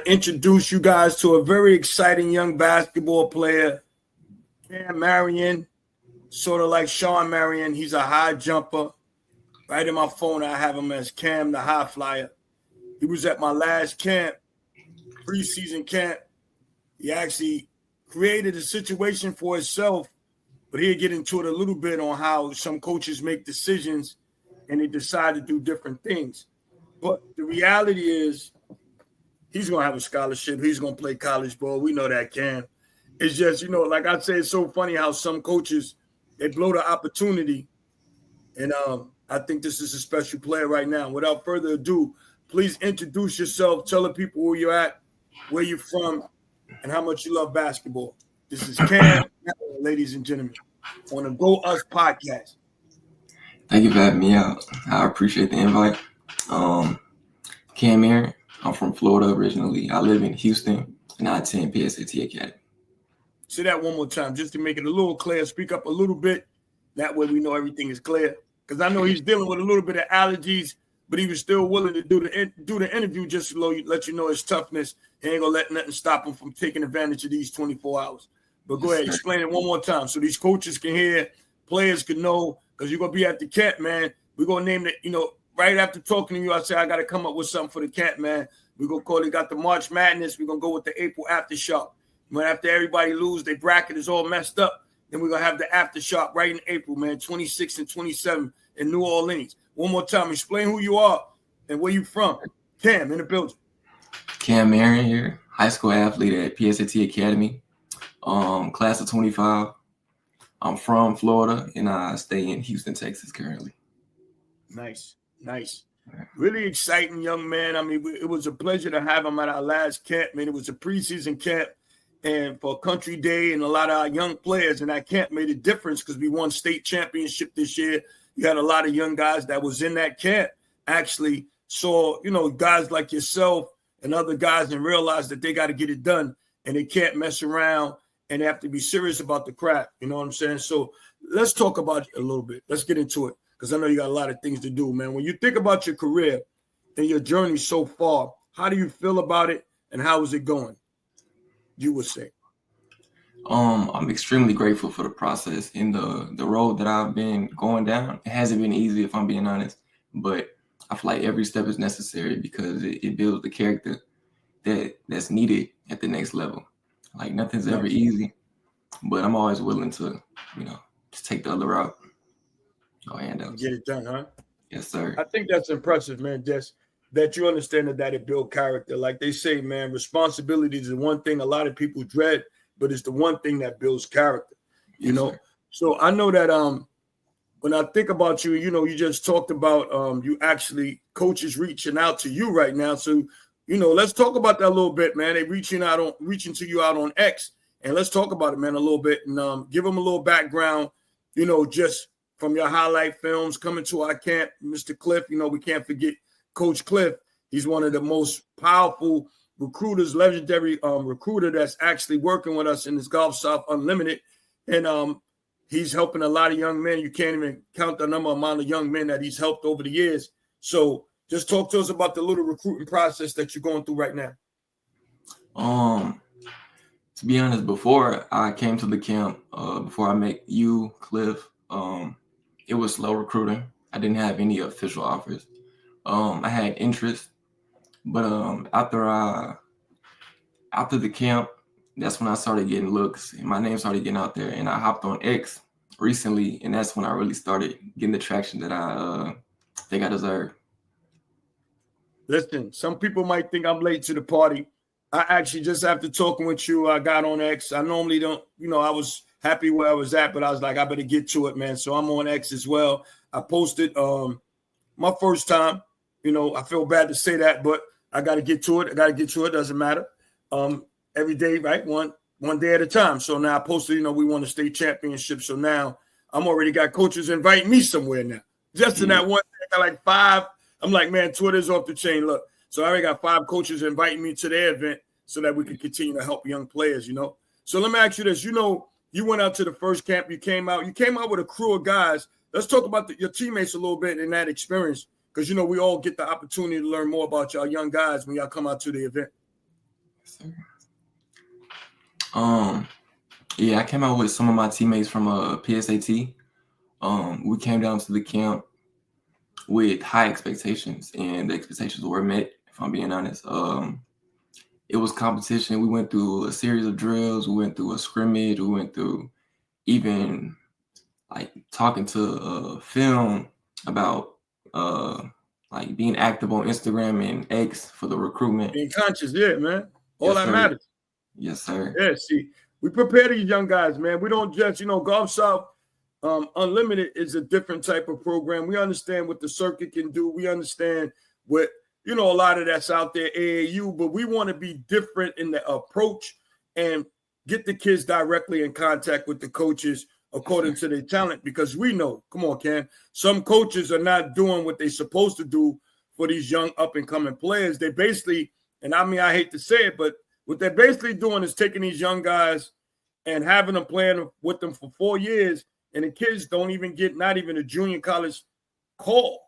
to introduce you guys to a very exciting young basketball player, Cam Marion, sort of like Sean Marion. He's a high jumper. Right in my phone, I have him as Cam, the high flyer. He was at my last camp, preseason camp. He actually created a situation for himself, but he'll get into it a little bit on how some coaches make decisions and they decide to do different things. But the reality is he's going to have a scholarship. He's going to play college ball. We know that, Cam. It's just, like I say, it's so funny how some coaches, they blow the opportunity. And I think this is a special player right now. Without further ado, please introduce yourself. Tell the people who you're at, where you're from, and how much you love basketball. This is Cam, ladies and gentlemen, on the Go Us podcast. Thank you for having me out. I appreciate the invite. Cam Marion. I'm from Florida originally. I live in Houston, and I attend PSAT Academy. Say that one more time, just to make it a little clear. Speak up a little bit. That way we know everything is clear. Because I know he's dealing with a little bit of allergies, but he was still willing to do the interview just to let you know his toughness. He ain't going to let nothing stop him from taking advantage of these 24 hours. But go ahead, explain it one more time so these coaches can hear, players can know, because you're going to be at the camp, man. We're going to name it, right after talking to you, I say I got to come up with something for the camp, man. We're going to call it, got the March Madness. We're going to go with the April Aftershock. When after everybody lose, their bracket is all messed up. Then we're going to have the Aftershock right in April, man, 26 and 27 in New Orleans. One more time, explain who you are and where you from. Cam, in the building. Cam Marion here, high school athlete at PSAT Academy, class of 25. I'm from Florida, and I stay in Houston, Texas currently. Nice. Really exciting young man. I mean, it was a pleasure to have him at our last camp, man. It was a preseason camp. And for Country Day and a lot of our young players in that camp made a difference because we won state championship this year. You had a lot of young guys that was in that camp actually saw, guys like yourself and other guys and realized that they got to get it done and they can't mess around and they have to be serious about the craft. You know what I'm saying? So let's talk about it a little bit. Let's get into it because I know you got a lot of things to do, man. When you think about your career and your journey so far, how do you feel about it and how is it going? You would say? I'm extremely grateful for the process and the road that I've been going down. It hasn't been easy, if I'm being honest, but I feel like every step is necessary because it builds the character that's needed at the next level. Like nothing's ever easy, but I'm always willing to, just take the other route. Get it done, huh? Yes, sir. I think that's impressive, man. Just that you understand that it builds character. Like they say, man, responsibility is the one thing a lot of people dread, but it's the one thing that builds character, Sir. So I know that when I think about you, you just talked about you actually coaches reaching out to you right now. So, let's talk about that a little bit, man. They reaching to you out on X, and let's talk about it, man, a little bit and give them a little background, just from your highlight films coming to our camp, Mr. Cliff. We can't forget Coach Cliff. He's one of the most powerful recruiters, legendary recruiter that's actually working with us in this Golf South Unlimited. And he's helping a lot of young men. You can't even count the amount of young men that he's helped over the years. So just talk to us about the little recruiting process that you're going through right now. To be honest, before I came to the camp, before I met you, Cliff, it was slow recruiting. I didn't have any official offers. I had interest, but after the camp, that's when I started getting looks and my name started getting out there, and I hopped on X recently, and that's when I really started getting the traction that I think I deserve. Listen, some people might think I'm late to the party. I actually just after talking with you, I got on X. I normally don't, I was happy where I was at, but I was like, I better get to it, man. So I'm on X as well. I posted my first time. I feel bad to say that, but I got to get to it. Doesn't matter. Every day, right? One day at a time. So now I posted, we won a state championship. So now I'm already got coaches inviting me somewhere now. Just in that one day, I got like 5. I'm like, man, Twitter's off the chain. Look, so I already got 5 coaches inviting me to their event so that we can continue to help young players, So let me ask you this. You went out to the first camp. You came out with a crew of guys. Let's talk about your teammates a little bit in that experience because, we all get the opportunity to learn more about y'all young guys when y'all come out to the event. Yeah, I came out with some of my teammates from PSAT. We came down to the camp with high expectations, and the expectations were met, if I'm being honest. It was competition. We went through a series of drills. We went through a scrimmage. We went through even like talking to film about like being active on Instagram and X for the recruitment. Being conscious, yeah, man. All Yes, that sir. matters. Yes, sir. Yeah, see, we prepare these young guys, man. We don't just, Golf South Unlimited is a different type of program. We understand what the circuit can do. We understand what, a lot of that's out there, AAU, but we want to be different in the approach and get the kids directly in contact with the coaches according to their talent, because we know, come on, Ken, some coaches are not doing what they're supposed to do for these young up-and-coming players. They basically, and I mean, I hate to say it, but what they're basically doing is taking these young guys and having them playing with them for 4 years, and the kids don't even get not even a junior college call.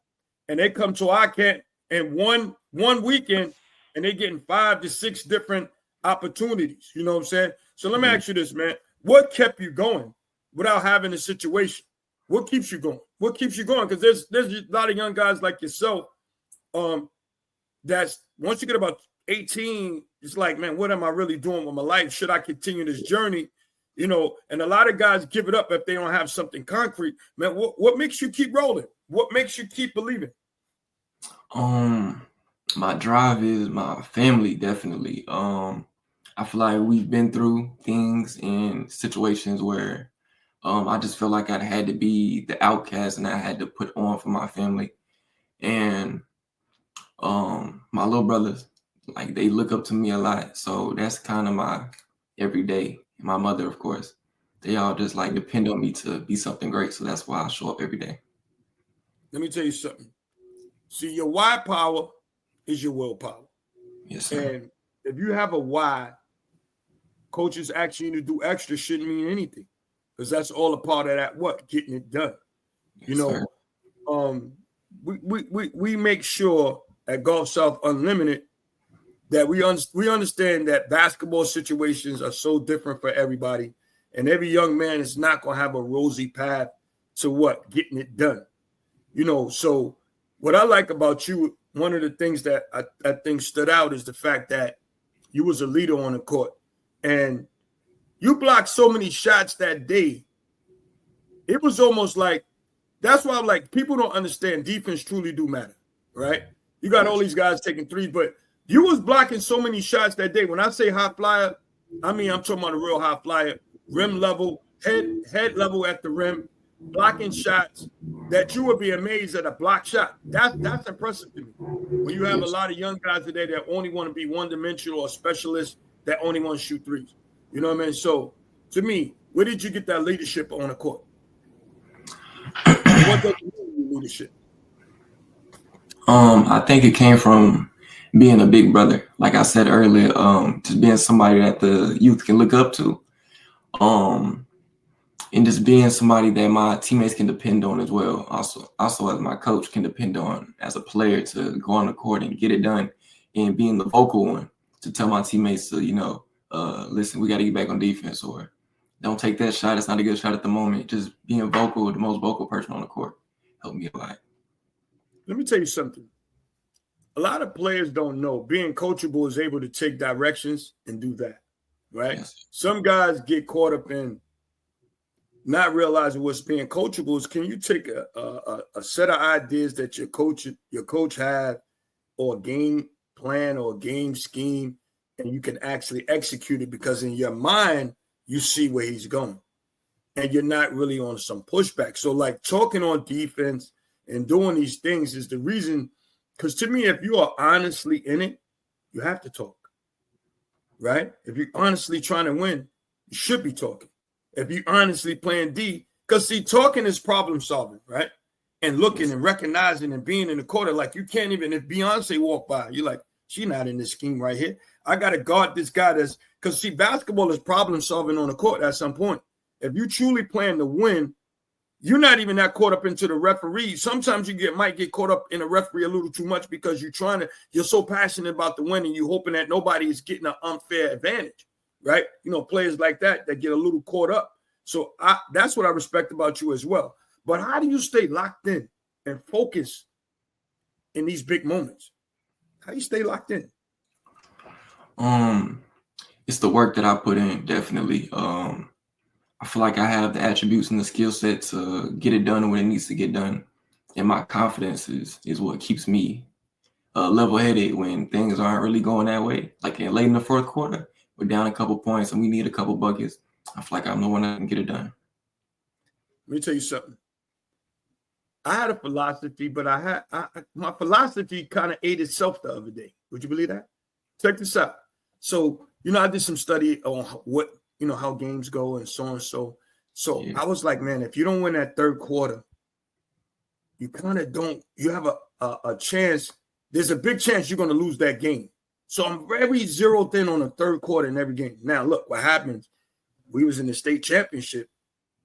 And they come to our camp in one weekend, and they're getting 5 to 6 different opportunities. You know what I'm saying? So let me ask you this, man. What kept you going without having a situation? What keeps you going? What keeps you going? Because there's a lot of young guys like yourself that's once you get about 18, it's like, man, what am I really doing with my life? Should I continue this journey? And a lot of guys give it up if they don't have something concrete. Man, what makes you keep rolling? What makes you keep believing? My drive is my family, definitely. I feel like we've been through things and situations where I just feel like I had to be the outcast and I had to put on for my family. And my little brothers, like, they look up to me a lot. So that's kind of my everyday. My mother, of course, they all just like depend on me to be something great. So that's why I show up every day. Let me tell you something. See, your why power is your willpower. Yes, sir. And if you have a why, coaches asking you to do extra shouldn't mean anything, because that's all a part of that, getting it done. Yes, sir. We make sure at Golf South Unlimited that we understand that basketball situations are so different for everybody, and every young man is not going to have a rosy path to getting it done. So what I like about you, one of the things that I think stood out is the fact that you was a leader on the court, and you blocked so many shots that day. It was almost like, that's why I'm like, people don't understand defense truly do matter, right? You got all these guys taking threes, but you was blocking so many shots that day. When I say high flyer, I mean, I'm talking about a real high flyer, rim level, head level at the rim, blocking shots that you would be amazed at a block shot. That's impressive to me. When you have a lot of young guys today that only want to be one-dimensional or specialists that only want to shoot threes. You know what I mean? So, to me, where did you get that leadership on the court? What does it mean, leadership? I think it came from being a big brother. Like I said earlier, just being somebody that the youth can look up to. And just being somebody that my teammates can depend on as well. Also as my coach can depend on as a player to go on the court and get it done, and being the vocal one to tell my teammates to, listen, we got to get back on defense, or don't take that shot. It's not a good shot at the moment. Just being vocal, the most vocal person on the court, helped me a lot. Let me tell you something. A lot of players don't know being coachable is able to take directions and do that, right? Yes. Some guys get caught up in not realizing what's being coachable is, can you take a set of ideas that your coach had, or a game plan or a game scheme, and you can actually execute it, because in your mind you see where he's going and you're not really on some pushback. So like talking on defense and doing these things is the reason, because to me, if you are honestly in it, you have to talk, right? If you're honestly trying to win, you should be talking. If you're honestly playing D, because see, talking is problem solving, right? And looking and recognizing and being in the quarter, like you can't even, if Beyonce walk by, you're like, she's not in this scheme right here. I got to guard this guy because see, basketball is problem solving on the court at some point. If you truly plan to win, you're not even that caught up into the referee. Sometimes you might get caught up in a referee a little too much because you're so passionate about the win and you're hoping that nobody is getting an unfair advantage, right? You know, players like that get a little caught up. So that's what I respect about you as well. But how do you stay locked in and focus in these big moments? How do you stay locked in? It's the work that I put in, definitely. I feel like I have the attributes and the skill set to get it done when it needs to get done. And my confidence is what keeps me level-headed when things aren't really going that way. Like late in the fourth quarter, we're down a couple points and we need a couple buckets. I feel like I'm the one that can get it done. Let me tell you something. I had a philosophy, but my philosophy kind of ate itself the other day. Would you believe that? Check this out. So, I did some study on what, how games go and so on and so. So yeah. I was like, man, if you don't win that third quarter, you kind of don't, you have a chance. There's a big chance you're going to lose that game. So I'm very zeroed in on the third quarter in every game. Now, look, what happens, we was in the state championship.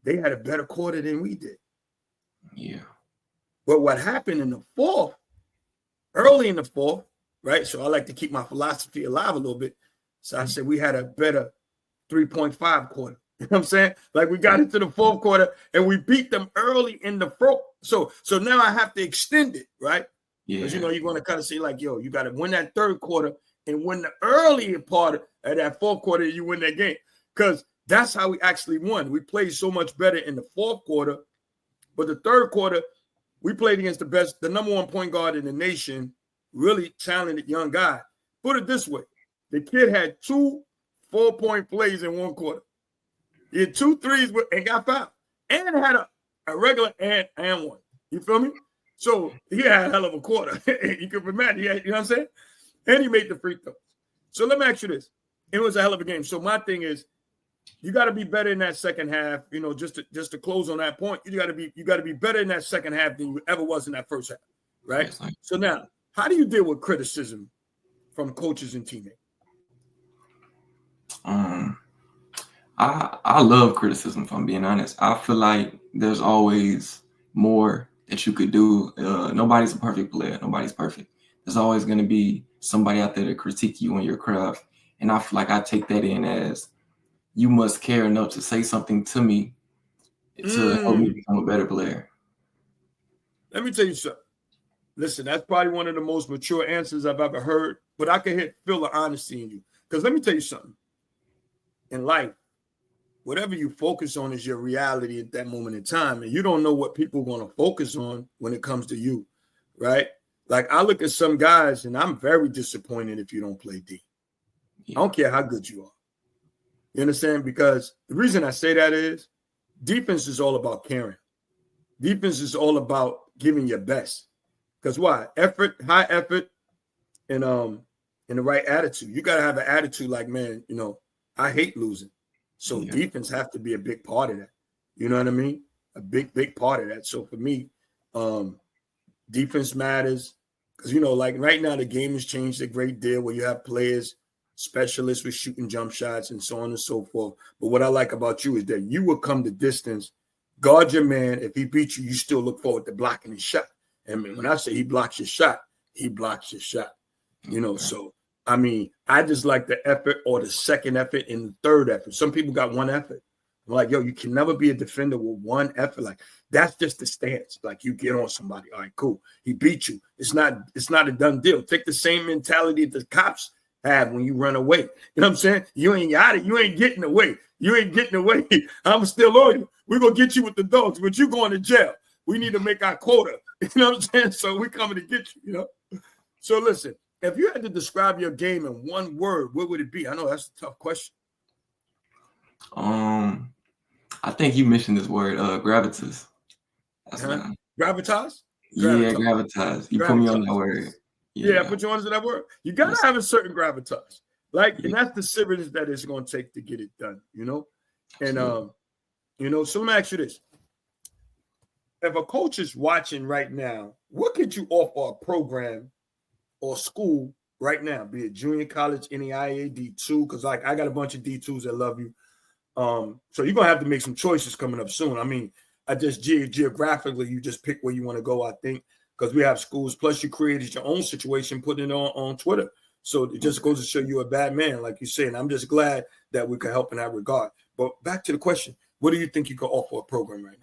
They had a better quarter than we did. Yeah. But what happened in the fourth, early in the fourth, right? So I like to keep my philosophy alive a little bit. So I said we had a better 3.5 quarter. You know what I'm saying? Like we got into the fourth quarter and we beat them early in the fourth. So now I have to extend it, right? Yeah. Because, you're going to kind of say like, yo, you got to win that third quarter and win the early part of that fourth quarter, you win that game. Because that's how we actually won. We played so much better in the fourth quarter. But the third quarter, we played against the number one point guard in the nation, really talented young guy. Put it this way. The kid had 2 4-point plays in one quarter. He had 2 threes and got fouled. And had a regular and one. You feel me? So he had a hell of a quarter. You can imagine. You know what I'm saying? And he made the free throws. So let me ask you this. It was a hell of a game. So my thing is, you got to be better in that second half. Just to close on that point, you got to be better in that second half than you ever was in that first half, right? Yes, so now, how do you deal with criticism from coaches and teammates? I love criticism, if I'm being honest. I feel like there's always more that you could do. Nobody's a perfect player. Nobody's perfect. There's always going to be somebody out there to critique you on your craft. And I feel like I take that in as you must care enough to say something to me to help me become a better player. Let me tell you something. Listen, that's probably one of the most mature answers I've ever heard, but I can feel the honesty in you. Because let me tell you something. In life, whatever you focus on is your reality at that moment in time. And you don't know what people are going to focus on when it comes to you, right? Like I look at some guys and I'm very disappointed if you don't play D. Yeah. I don't care how good you are. You understand? Because the reason I say that is defense is all about caring. Defense is all about giving your best. Because why? Effort, high effort, and the right attitude. You got to have an attitude like, man, I hate losing. So defense have to be a big part of that. You know what I mean? A big part of that. So for me, defense matters. Because, like right now the game has changed a great deal where you have players, specialists with shooting jump shots and so on and so forth. But what I like about you is that you will come the distance, guard your man. If he beats you, you still look forward to blocking his shot. And when I say he blocks your shot, he blocks your shot. So, I mean, I just like the effort or the second effort and the third effort. Some people got one effort. I'm like, yo, you can never be a defender with one effort. Like, that's just the stance. Like, you get on somebody. All right, cool. He beat you. It's not a done deal. Take the same mentality that the cops have when you run away. You know what I'm saying? You ain't got it. You ain't getting away. You ain't getting away. I'm still on you. We're going to get you with the dogs, but you going to jail. We need to make our quota. You know what I'm saying? So we're coming to get you, So listen, if you had to describe your game in one word, what would it be? I know that's a tough question. I think you mentioned this word, gravitas. That's Gravitas? Yeah, gravitas. You put me on that word. Yeah, I put you onto that word. You got to have a certain gravitas. And that's the serious that it's going to take to get it done, And, so let me ask you this. If a coach is watching right now, what could you offer a program or school right now, be it junior college, NAIA, D2? Because I got a bunch of D2s that love you. So you're going to have to make some choices coming up soon. I mean, I just geographically, you just pick where you want to go, I think, because we have schools. Plus, you created your own situation, putting it on Twitter. So it just goes to show you a bad man, like you said. And I'm just glad that we could help in that regard. But back to the question, what do you think you could offer a program right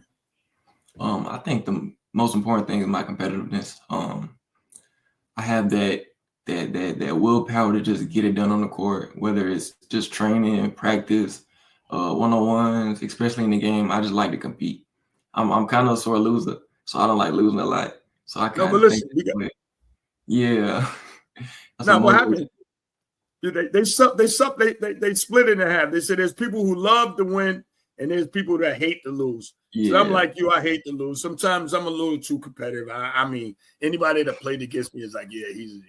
now? I think the most important thing is my competitiveness. I have that willpower to just get it done on the court, whether it's just training, practice, one-on-ones, especially in the game. I just like to compete. I'm kind of a sore loser, so I don't like losing a lot. So I kind of think, yeah. Now, what happened? They split it in half. They said there's people who love to win, and there's people that hate to lose. Yeah. So I'm like you. I hate to lose. Sometimes I'm a little too competitive. I mean, anybody that played against me is like, yeah, he's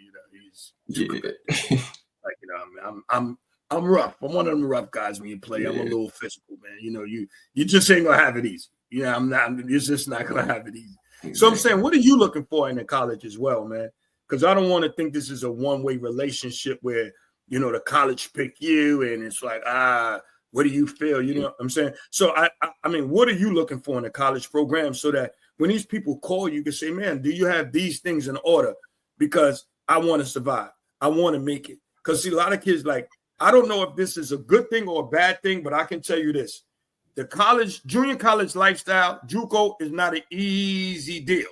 too competitive. Like, I'm rough. I'm one of them rough guys when you play. Yeah. I'm a little physical, man. You just ain't gonna have it easy. I'm not. You're just not gonna have it easy. Exactly. So I'm saying, what are you looking for in the college as well, man? Because I don't want to think this is a one-way relationship where the college pick you and it's like, what do you feel? You know what I'm saying? So I mean, what are you looking for in a college program so that when these people call you can say, man, do you have these things in order? Because I want to survive. I want to make it. Because see, a lot of kids I don't know if this is a good thing or a bad thing, but I can tell you this. The junior college lifestyle, JUCO, is not an easy deal,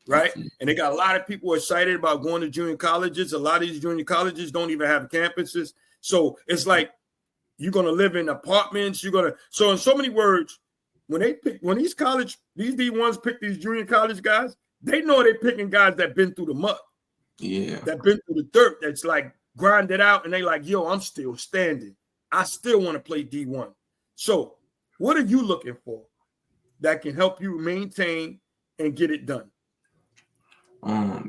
right? And they got a lot of people excited about going to junior colleges. A lot of these junior colleges don't even have campuses. So it's like you're going to live in apartments. So in so many words, when these D1s pick these junior college guys, they know they're picking guys that been through the mud. Yeah. That been through the dirt. That's like grinded out. And they like, yo, I'm still standing. I still want to play D1. So what are you looking for that can help you maintain and get it done?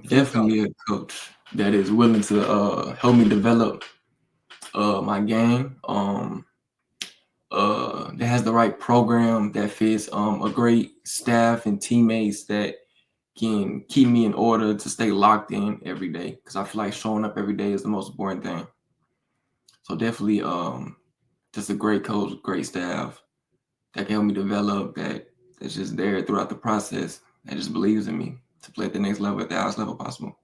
Definitely a coach that is willing to help me develop my game. That has the right program that fits, a great staff and teammates that can keep me in order to stay locked in every day. Because I feel like showing up every day is the most important thing. So definitely, just a great coach, great staff that can help me develop. That's just there throughout the process. That just believes in me to play at the next level, at the highest level possible.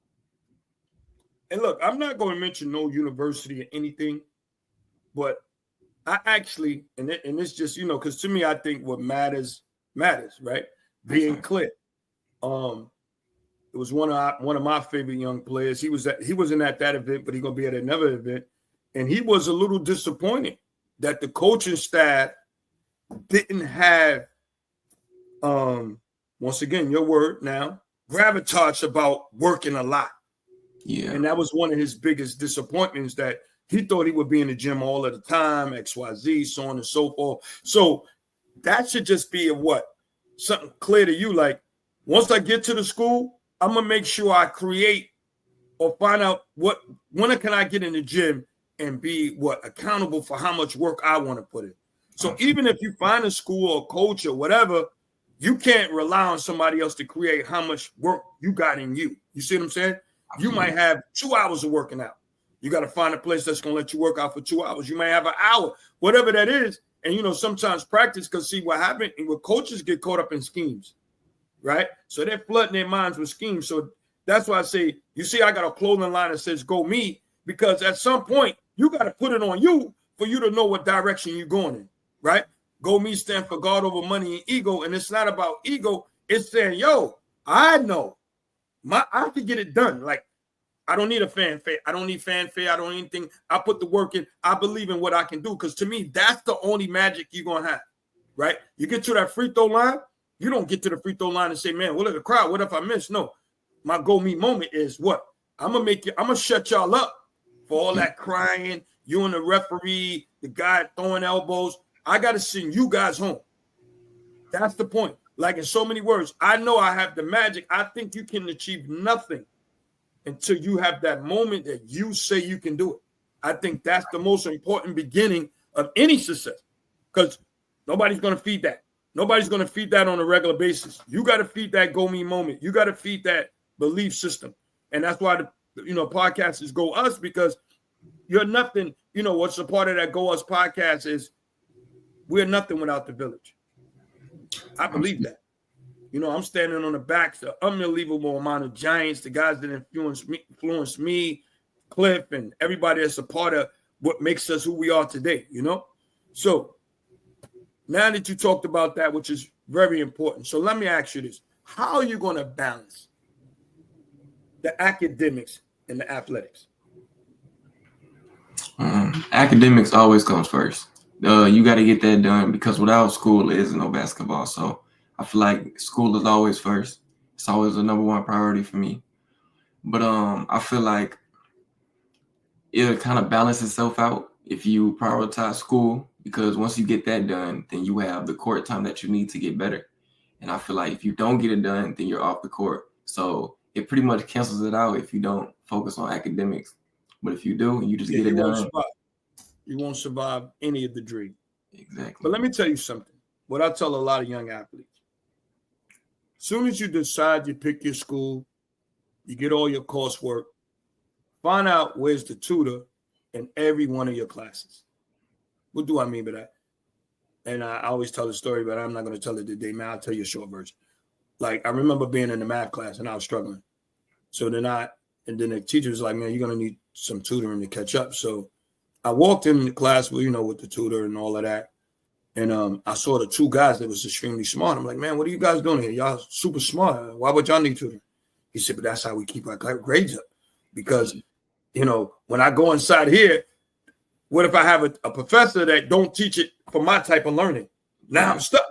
And look, I'm not going to mention no university or anything, but I actually, and it's just, because to me, I think what matters, right? Being clear. It was one of my favorite young players. He wasn't at that event, but he's going to be at another event. And he was a little disappointed that the coaching staff didn't have, once again, your word now, gravitas about working a lot. Yeah. And that was one of his biggest disappointments, that he thought he would be in the gym all of the time, XYZ, so on and so forth. So that should just be something clear to you. Like, once I get to the school, I'm going to make sure I create or find out when can I get in the gym and be accountable for how much work I want to put in. So even if you find a school or coach or whatever, you can't rely on somebody else to create how much work you got in you. You see what I'm saying? You might have 2 hours of working out. You got to find a place that's going to let you work out for 2 hours. You may have an hour, whatever that is. And, sometimes practice, because see what happened, and what coaches get caught up in schemes, right? So they're flooding their minds with schemes. So that's why I say, you see, I got a clothing line that says go me, because at some point you got to put it on you for you to know what direction you're going in, right? Go me stand for God over money and ego. And it's not about ego. It's saying, yo, I know I can get it done. Like, I don't need a fanfare. I don't need fanfare. I don't need anything. I put the work in. I believe in what I can do. Because to me, that's the only magic you're going to have, right? You get to that free throw line. You don't get to the free throw line and say, man, what if the crowd? What if I miss? No. My go me moment is what? I'm going to shut y'all up for all that crying. You and the referee, the guy throwing elbows. I got to send you guys home. That's the point. Like, in so many words, I know I have the magic. I think you can achieve nothing until you have that moment that you say you can do it. I think that's the most important beginning of any success, because nobody's going to feed that. Nobody's going to feed that on a regular basis. You got to feed that go me moment. You got to feed that belief system. And that's why the podcast is Go Us, because you're nothing. What's a part of that Go Us podcast is we're nothing without the village. I believe that. I'm standing on the backs of unbelievable amount of giants, the guys that influenced me, Cliff, and everybody that's a part of what makes us who we are today, So now that you talked about that, which is very important. So let me ask you this. How are you going to balance the academics and the athletics? Academics always comes first. You got to get that done because without school, there is no basketball. So I feel like school is always first. It's always the number one priority for me. But I feel like it'll kind of balance itself out if you prioritize school, because once you get that done, then you have the court time that you need to get better. And I feel like if you don't get it done, then you're off the court. So it pretty much cancels it out if you don't focus on academics. But if you do, you just get it done. You won't survive any of the dream. Exactly. But let me tell you something. What I tell a lot of young athletes. As soon as you decide you pick your school, you get all your coursework, find out where's the tutor in every one of your classes. What do I mean by that? And I always tell the story, but I'm not going to tell it today, man. I'll tell you a short version. Like, I remember being in the math class and I was struggling. So then the teacher was like, man, you're going to need some tutoring to catch up. So I walked in the class with the tutor and all of that. And I saw the two guys that was extremely smart. I'm like, man, what are you guys doing here? Y'all super smart. Why would y'all need tutoring? He said, but that's how we keep our grades up. Because, when I go inside here, what if I have a professor that don't teach it for my type of learning? Now I'm stuck.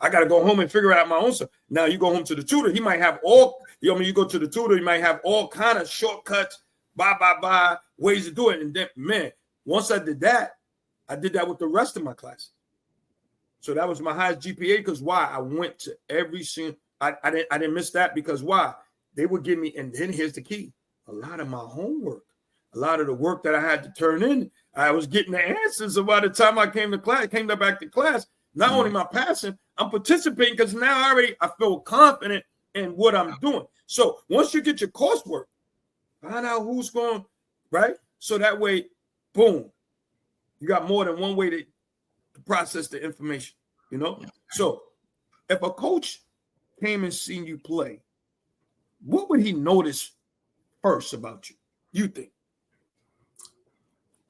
I got to go home and figure out my own stuff. Now you go home to the tutor. He might have you go to the tutor, he might have all kind of shortcuts, ways to do it. And then, man, once I did that with the rest of my classes. So that was my highest GPA because why? I went to every single, I didn't miss that because why? They would give me, and then here's the key, a lot of my homework, a lot of the work that I had to turn in, I was getting the answers. So by the time I came back to class, not only am I passing, I'm participating because now I feel confident in what I'm doing. So once you get your coursework, find out who's going, right? So that way, boom, you got more than one way to process the information, So if a coach came and seen you play, what would he notice first about you? You think?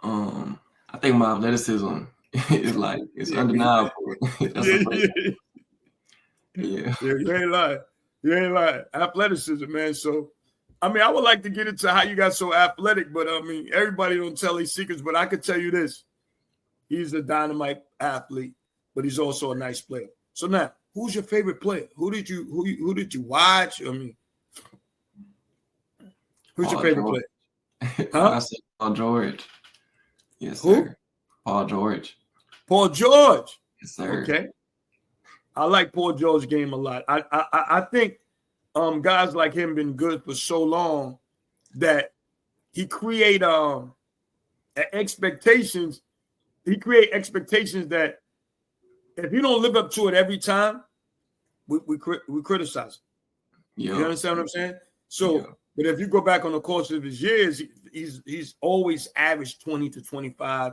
I think my athleticism is it's undeniable. Yeah. You ain't lying. Athleticism, man. So, I would like to get into how you got so athletic, but everybody don't tell these secrets, but I could tell you this. He's a dynamite athlete, but he's also a nice player. So now, who's your favorite player? Who did you watch? Who's your favorite player? Huh? I said Paul George. Yes, Who? sir. Paul George. Paul George. Yes, sir. Okay. I like Paul George's game a lot. I think guys like him been good for so long that he create expectations. He create expectations that if you don't live up to it every time, we criticize. Yeah. You understand what I'm saying? So, But if you go back on the course of his years, he's always averaged 20 to 25.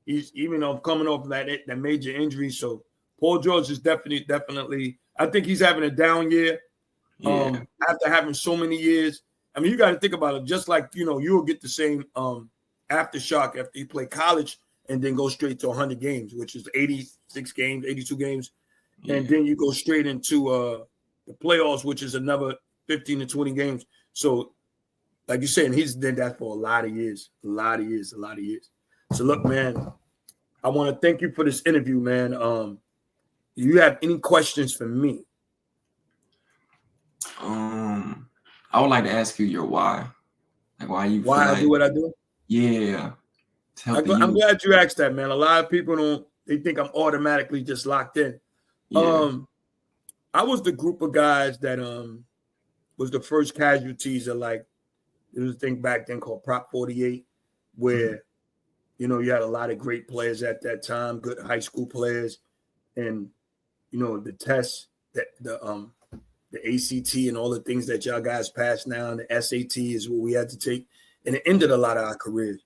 He's even coming off that major injury. So Paul George is definitely. I think he's having a down year. After having so many years. You got to think about it. Just like you'll get the same aftershock after you play college and then go straight to 100 games, which is 86 games, 82 games, and then you go straight into the playoffs, which is another 15 to 20 games. So, like you said, he's done that for a lot of years. So, look, man, I want to thank you for this interview, man. Do you have any questions for me? I would like to ask you your why. Like why I do what I do? Yeah. I'm glad you asked that, man. A lot of people they think I'm automatically just locked in. Yeah. I was the group of guys that was the first casualties of there was a thing back then called Prop 48, where you had a lot of great players at that time, good high school players, and the tests that the ACT and all the things that y'all guys pass now, and the SAT is what we had to take, and it ended a lot of our careers.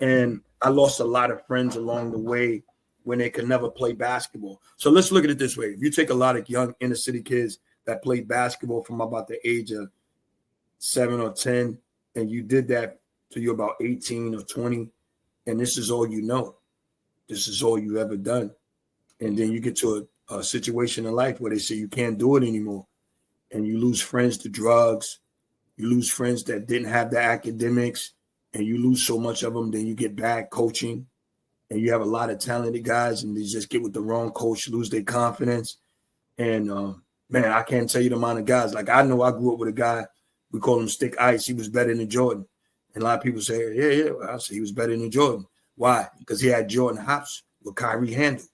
And I lost a lot of friends along the way when they could never play basketball. So let's look at it this way. If you take a lot of young inner city kids that played basketball from about the age of 7 or 10, and you did that till you're about 18 or 20, and this is all you know. This is all you ever done. And then you get to a situation in life where they say you can't do it anymore. And you lose friends to drugs. You lose friends that didn't have the academics, and you lose so much of them. Then you get bad coaching, and you have a lot of talented guys, and they just get with the wrong coach, lose their confidence. And man, I can't tell you the amount of guys. Like, I know I grew up with a guy, we call him Stick Ice. He was better than Jordan. And a lot of people say, yeah. I say he was better than Jordan. Why? Because he had Jordan hops with Kyrie handle.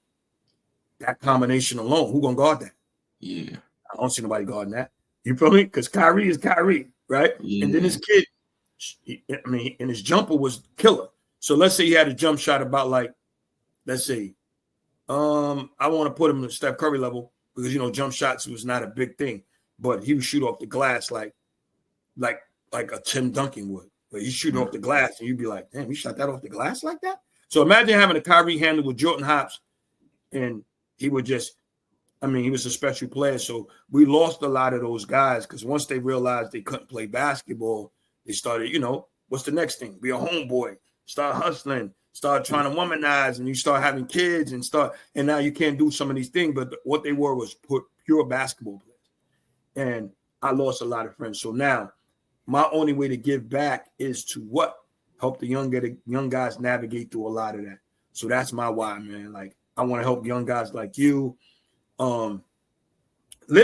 That combination alone, who gonna guard that? Yeah. I don't see nobody guarding that. You feel me? Because Kyrie is Kyrie, right? Yeah. And then his kid, and his jumper was killer. So let's say he had a jump shot about like, let's say, I want to put him to Steph Curry level because, jump shots was not a big thing, but he would shoot off the glass like a Tim Duncan would. But he's shooting off the glass, and you'd be like, damn, he shot that off the glass like that? So imagine having a Kyrie handle with Jordan Hops, and he would just, he was a special player. So we lost a lot of those guys because once they realized they couldn't play basketball, they started, what's the next thing? Be a homeboy, start hustling, start trying to womanize, and you start having kids and now you can't do some of these things. But what they were was pure basketball players. And I lost a lot of friends. So now my only way to give back is to what? Help the young guys navigate through a lot of that. So that's my why, man. Like, I want to help young guys like you live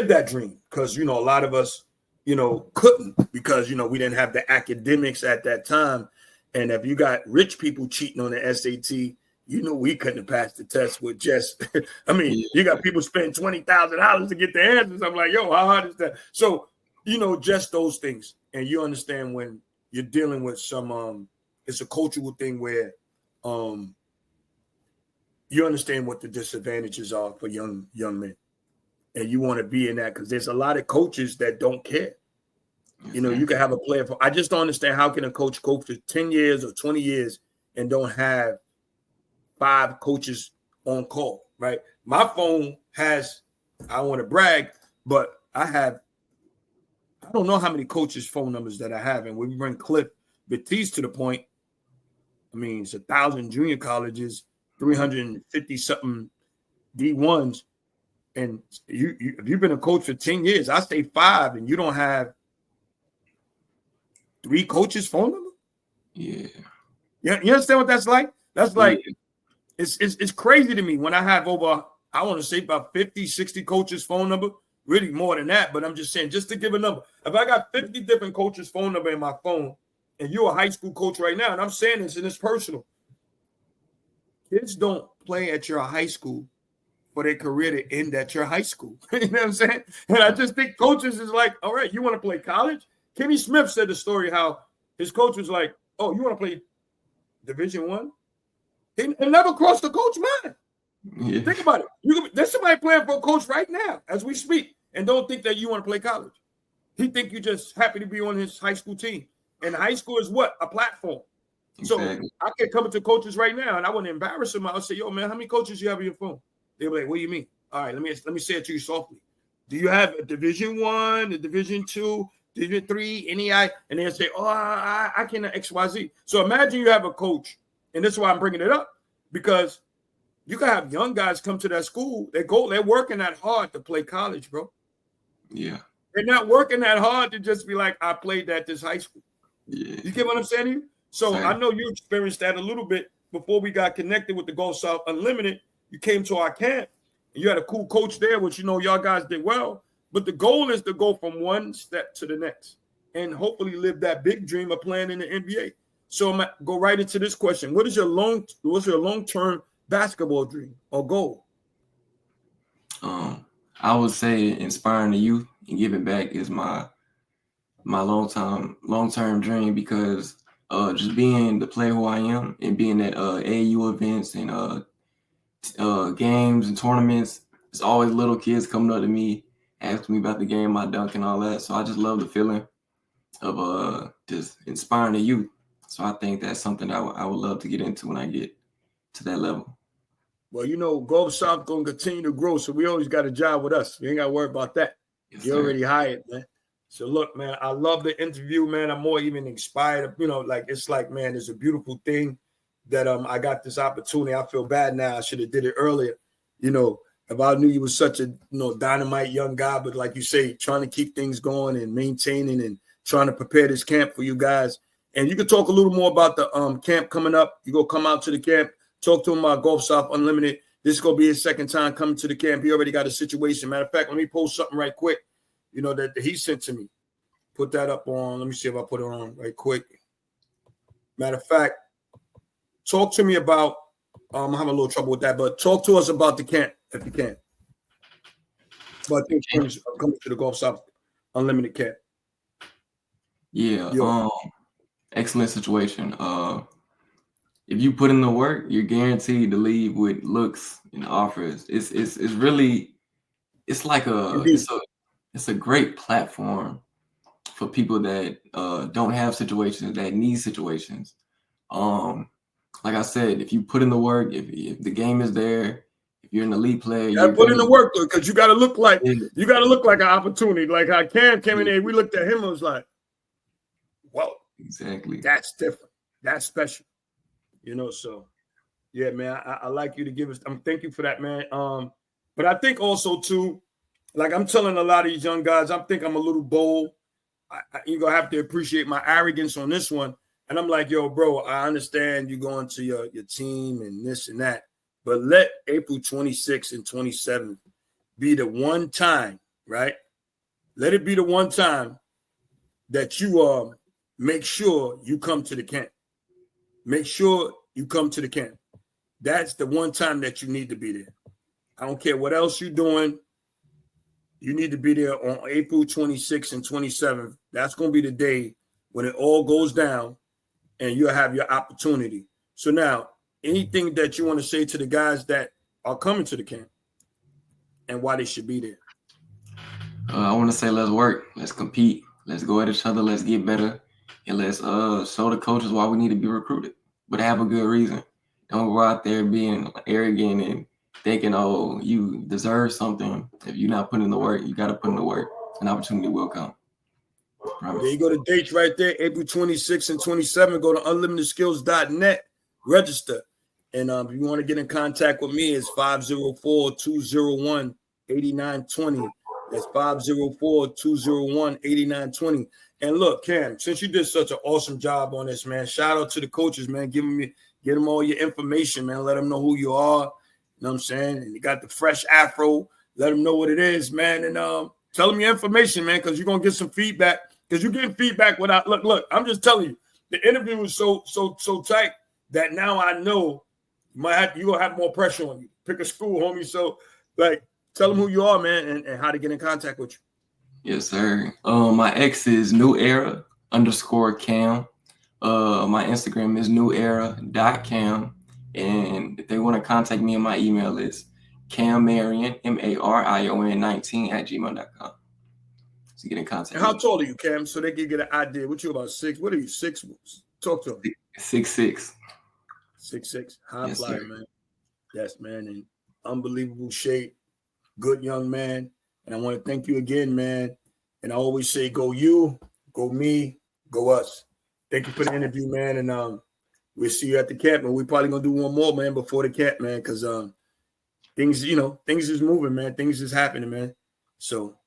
that dream because, a lot of us, couldn't because, we didn't have the academics at that time. And if you got rich people cheating on the SAT, we couldn't have passed the test with just, you got people spending $20,000 to get the answers. I'm like, yo, how hard is that? So, just those things. And you understand when you're dealing with some, it's a cultural thing where you understand what the disadvantages are for young men. And you want to be in that because there's a lot of coaches that don't care. You can have a player I just don't understand how can a coach coach for 10 years or 20 years and don't have 5 coaches on call, right? My phone has, I want to brag, but I don't know how many coaches' phone numbers that I have. And when we bring Cliff Batiste to the point, it's 1,000 junior colleges, 350 something D1s. And if you've been a coach for 10 years, I say 5, and you don't have 3 coaches' phone number? Yeah. You understand what that's like? That's like, it's crazy to me when I have over, I want to say about 50, 60 coaches' phone number, really more than that. But I'm just saying, just to give a number, if I got 50 different coaches' phone number in my phone, and you're a high school coach right now, and I'm saying this, and it's personal, kids don't play at your high school for their career to end at your high school. You know what I'm saying? And I just think coaches is like, all right, you want to play college? Kenny Smith said the story how his coach was like, oh, you want to play Division I? It never crossed the coach's mind. Yeah. Think about it. There's somebody playing for a coach right now as we speak and don't think that you want to play college. He think you're just happy to be on his high school team. And high school is what? A platform. Exactly. So I can come to coaches right now and I wouldn't embarrass them. I'll say, yo, man, how many coaches you have on your phone? They'll be like, what do you mean? All right, let me say it to you softly. Do you have a Division I, a Division II, Division III, NEI? And they'll say, oh, I can XYZ. So imagine you have a coach, and this is why I'm bringing it up, because you can have young guys come to that school. They're working that hard to play college, bro. Yeah. They're not working that hard to just be like, I played at this high school. Yeah. You get what I'm saying to you? So I know you experienced that a little bit before we got connected with the Go South Unlimited. You came to our camp, and you had a cool coach there, which, y'all guys did well. But the goal is to go from one step to the next and hopefully live that big dream of playing in the NBA. So I'm going to go right into this question. What's your long-term basketball dream or goal? I would say inspiring the youth and giving back is my long-term dream because just being the player who I am and being at AAU events and games and tournaments, it's always little kids coming up to me, asking me about the game, my dunk and all that. So I just love the feeling of just inspiring the youth. So I think that's something I would love to get into when I get to that level. Well, Go South going to continue to grow, so we always got a job with us. You ain't got to worry about that. Yes, You're sir. already hired, man. So look, man, I love the interview, man. I'm more even inspired. You know, like it's like, man, it's a beautiful thing that I got this opportunity. I feel bad now. I should have did it earlier. You know, if I knew you was such a dynamite young guy, but like you say, trying to keep things going and maintaining and trying to prepare this camp for you guys. And you can talk a little more about the camp coming up. You go come out to the camp, talk to him about Golf South Unlimited. This is gonna be his second time coming to the camp. He already got a situation. Matter of fact, let me post something right quick. You know that he sent to me. Put that up on. Let me see if I put it on right quick. Matter of fact, talk to me about. I'm having a little trouble with that, but talk to us about the camp if you can. But I think coming to the Golf South Unlimited camp. Yeah. Excellent situation. If you put in the work, you're guaranteed to leave with looks and offers. It's really like it's a great platform for people that don't have situations, that need situations. Like I said, if you put in the work, if the game is there, if you're an elite player, You gotta put in the work though, because you gotta look like an opportunity. Like how Cam came in there, we looked at him and was like, "Whoa, exactly. That's different. That's special." You know, so yeah, man, I like you to give us. Thank you for that, man. But I think also too, like I'm telling a lot of these young guys, I think I'm a little bold. You're gonna have to appreciate my arrogance on this one. And I'm like, yo, bro, I understand you going to your team and this and that, but let April 26th and 27th be the one time, right? Let it be the one time that you make sure you come to the camp. Make sure you come to the camp. That's the one time that you need to be there. I don't care what else you're doing. You need to be there on April 26th and 27th. That's going to be the day when it all goes down and you'll have your opportunity. So now, anything that you want to say to the guys that are coming to the camp and why they should be there? I want to say let's work. Let's compete. Let's go at each other. Let's get better. And let's show the coaches why we need to be recruited. But have a good reason. Don't go out there being arrogant and thinking, oh, you deserve something. If you're not putting in the work, you got to put in the work. An opportunity will come. Promise. There you go, the dates right there, April 26th and 27th. Go to unlimitedskills.net, register. And if you want to get in contact with me, it's 504-201-8920. That's 504-201-8920. And look, Cam, since you did such an awesome job on this, man, shout out to the coaches, man. Get them all your information, man. Let them know who you are. You know what I'm saying? And you got the fresh afro. Let them know what it is, man. And tell them your information, man, because you're going to get some feedback. Because you're getting feedback without look. I'm just telling you, the interview was so tight that now I know you're gonna have more pressure on you. Pick a school, homie. So like, tell them who you are, man, and how to get in contact with you. Yes, sir. My X is newera_Cam. My Instagram is newera.cam. And if they want to contact me, my email is cammarion, marion19@gmail.com. To get in contact. And how tall are you, Cam? So they can get an idea. What you about 6? What are you, 6? Talk to them. 6'6". 6'6". High Yes, flyer, sir. man. Yes, man. And unbelievable shape. Good young man. And I want to thank you again, man. And I always say, go you, go me, go us. Thank you for the interview, man. And we'll see you at the camp. And we're probably gonna do one more, man, before the camp, man, because things is moving, man. Things is happening, man. So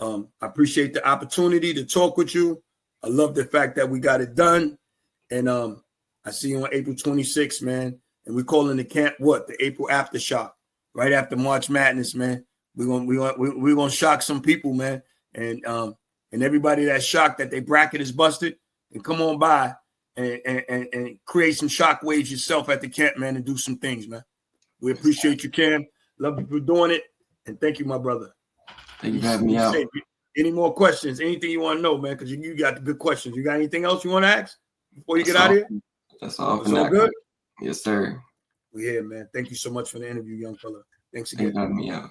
I appreciate the opportunity to talk with you. I love the fact that we got it done. And I see you on April 26th, man. And we're calling the camp what? The April Aftershock, right after March Madness, man. We're gonna shock some people, man. And everybody that's shocked that their bracket is busted, and come on by and create some shock waves yourself at the camp, man, and do some things, man. We appreciate you, Cam. Love you for doing it. And thank you, my brother. Thank you for having me out. Any more questions? Anything you want to know, man? Because you got the good questions. You got anything else you want to ask before you get out of here? That's all. It's all good? Yes, sir. We're here, man. Thank you so much for the interview, young fella. Thanks again. Thank you for having me out.